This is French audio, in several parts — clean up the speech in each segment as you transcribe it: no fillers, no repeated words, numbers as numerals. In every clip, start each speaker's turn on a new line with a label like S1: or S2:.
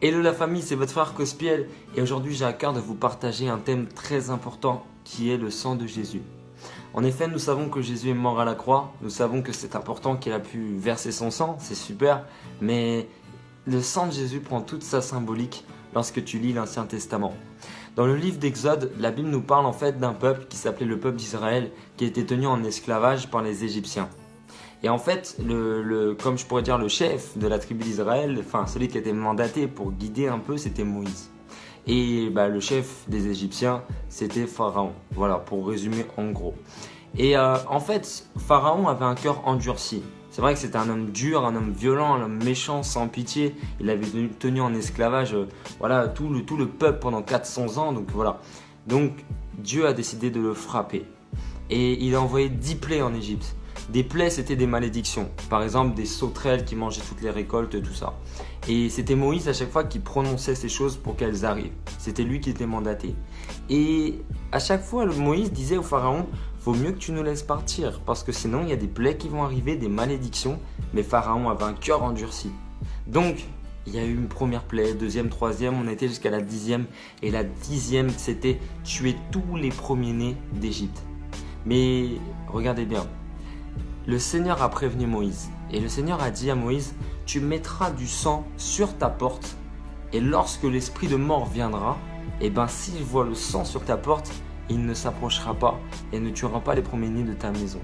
S1: Hello la famille, c'est votre frère Cospiel et aujourd'hui j'ai à cœur de vous partager un thème très important qui est le sang de Jésus. En effet, nous savons que Jésus est mort à la croix, nous savons que c'est important qu'il a pu verser son sang, c'est super, mais le sang de Jésus prend toute sa symbolique lorsque tu lis l'Ancien Testament. Dans le livre d'Exode, la Bible nous parle en fait d'un peuple qui s'appelait le peuple d'Israël qui était tenu en esclavage par les Égyptiens. Et en fait, comme je pourrais dire le chef de la tribu d'Israël, enfin celui qui était mandaté pour guider un peu, c'était Moïse. Et le chef des Égyptiens, c'était Pharaon. Voilà, pour résumer en gros. Et en fait, Pharaon avait un cœur endurci. C'est vrai que c'était un homme dur, un homme violent, un homme méchant, sans pitié. Il avait tenu en esclavage tout le peuple pendant 400 ans. Donc voilà. Donc Dieu a décidé de le frapper. Et il a envoyé 10 plaies en Égypte. Des plaies, c'était des malédictions. Par exemple, des sauterelles qui mangeaient toutes les récoltes, tout ça. Et c'était Moïse à chaque fois qui prononçait ces choses pour qu'elles arrivent. C'était lui qui était mandaté. Et à chaque fois, Moïse disait au pharaon, faut mieux que tu nous laisses partir, parce que sinon il y a des plaies qui vont arriver, des malédictions. Mais Pharaon avait un cœur endurci. Donc, il y a eu une première plaie, deuxième, troisième, on était jusqu'à la 10e. Et la 10e, c'était tuer tous les premiers-nés d'Égypte. Mais regardez bien. Le Seigneur a prévenu Moïse et le Seigneur a dit à Moïse, tu mettras du sang sur ta porte et lorsque l'esprit de mort viendra, s'il voit le sang sur ta porte, il ne s'approchera pas et ne tuera pas les premiers-nés de ta maison.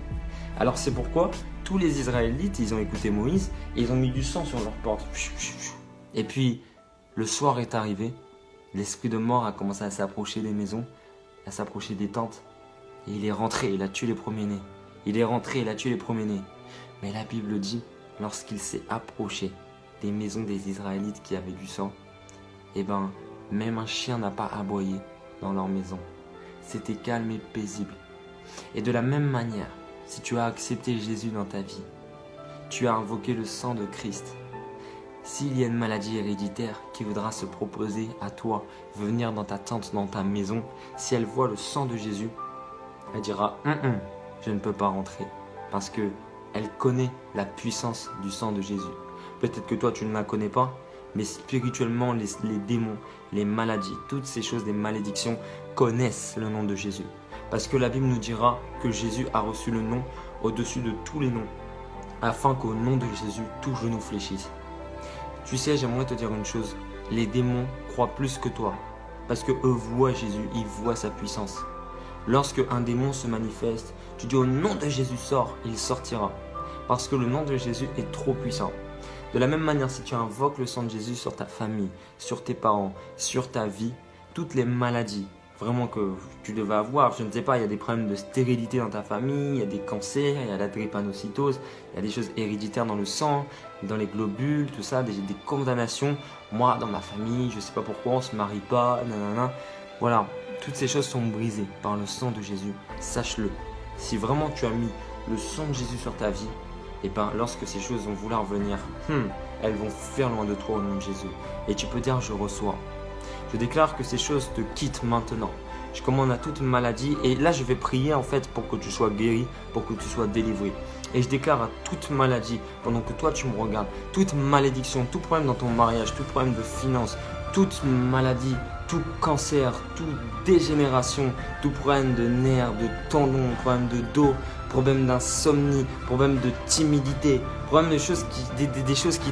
S1: Alors c'est pourquoi tous les Israélites, ils ont écouté Moïse et ils ont mis du sang sur leur porte. Et puis le soir est arrivé, l'esprit de mort a commencé à s'approcher des maisons, à s'approcher des tentes et il est rentré, il a tué les premiers-nés. Il est rentré, il a tué les premiers-nés. Mais la Bible dit, lorsqu'il s'est approché des maisons des Israélites qui avaient du sang, même un chien n'a pas aboyé dans leur maison. C'était calme et paisible. Et de la même manière, si tu as accepté Jésus dans ta vie, tu as invoqué le sang de Christ. S'il y a une maladie héréditaire qui voudra se proposer à toi, venir dans ta tente, dans ta maison, si elle voit le sang de Jésus, elle dira je ne peux pas rentrer parce que elle connaît la puissance du sang de Jésus. Peut-être que toi tu ne la connais pas, mais spirituellement les démons, les maladies, toutes ces choses, des malédictions connaissent le nom de Jésus. Parce que la Bible nous dira que Jésus a reçu le nom au-dessus de tous les noms, afin qu'au nom de Jésus, tout genou fléchisse. Tu sais, j'aimerais te dire une chose, les démons croient plus que toi, parce que eux voient Jésus, ils voient sa puissance. Lorsque un démon se manifeste, tu dis au nom de Jésus sors, il sortira. Parce que le nom de Jésus est trop puissant. De la même manière, si tu invoques le sang de Jésus sur ta famille, sur tes parents, sur ta vie, toutes les maladies vraiment que tu devais avoir, je ne sais pas, il y a des problèmes de stérilité dans ta famille, il y a des cancers, il y a la drépanocytose, il y a des choses héréditaires dans le sang, dans les globules, tout ça, des condamnations. Moi, dans ma famille, je ne sais pas pourquoi, on ne se marie pas, nanana. Voilà. Toutes ces choses sont brisées par le sang de Jésus. Sache-le. Si vraiment tu as mis le sang de Jésus sur ta vie, lorsque ces choses vont vouloir venir, elles vont fuir loin de toi au nom de Jésus. Et tu peux dire, je reçois. Je déclare que ces choses te quittent maintenant. Je commande à toute maladie et là je vais prier en fait pour que tu sois guéri, pour que tu sois délivré. Et je déclare à toute maladie, pendant que toi tu me regardes, toute malédiction, tout problème dans ton mariage, tout problème de finances, toute maladie, tout cancer, toute dégénération, tout problème de nerfs, de tendons, problème de dos, problème d'insomnie, problème de timidité, problème de choses des choses qui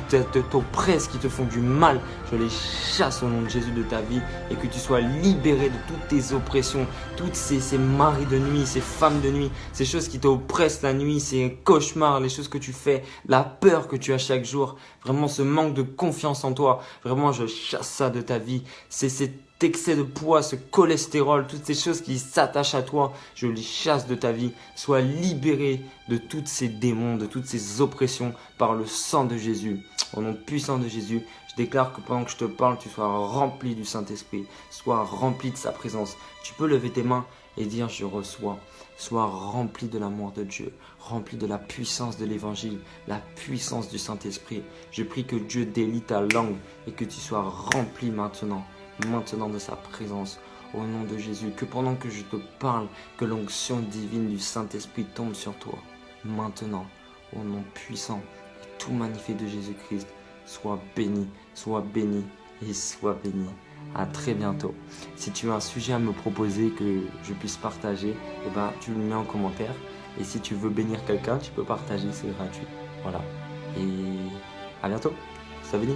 S1: t'oppressent, qui te font du mal, je les chasse au nom de Jésus de ta vie et que tu sois libéré de toutes tes oppressions, toutes ces maris de nuit, ces femmes de nuit, ces choses qui t'oppressent la nuit, ces cauchemars, les choses que tu fais, la peur que tu as chaque jour, vraiment ce manque de confiance en toi, vraiment je chasse ça de ta vie, c'est cet excès de poids, ce cholestérol, toutes ces choses qui s'attachent à toi, je les chasse de ta vie. Sois libéré de tous ces démons, de toutes ces oppressions par le sang de Jésus. Au nom puissant de Jésus, je déclare que pendant que je te parle, tu sois rempli du Saint-Esprit, sois rempli de sa présence. Tu peux lever tes mains et dire je reçois. Sois rempli de l'amour de Dieu, rempli de la puissance de l'Évangile, la puissance du Saint-Esprit. Je prie que Dieu délie ta langue et que tu sois rempli maintenant de sa présence, au nom de Jésus, que pendant que je te parle, que l'onction divine du Saint-Esprit tombe sur toi, maintenant, au nom puissant et tout magnifié de Jésus-Christ, sois béni, et sois béni. À très bientôt. Si tu as un sujet à me proposer que je puisse partager, eh ben, tu le mets en commentaire. Et si tu veux bénir quelqu'un, tu peux partager, c'est gratuit. Voilà. Et à bientôt. Sois béni.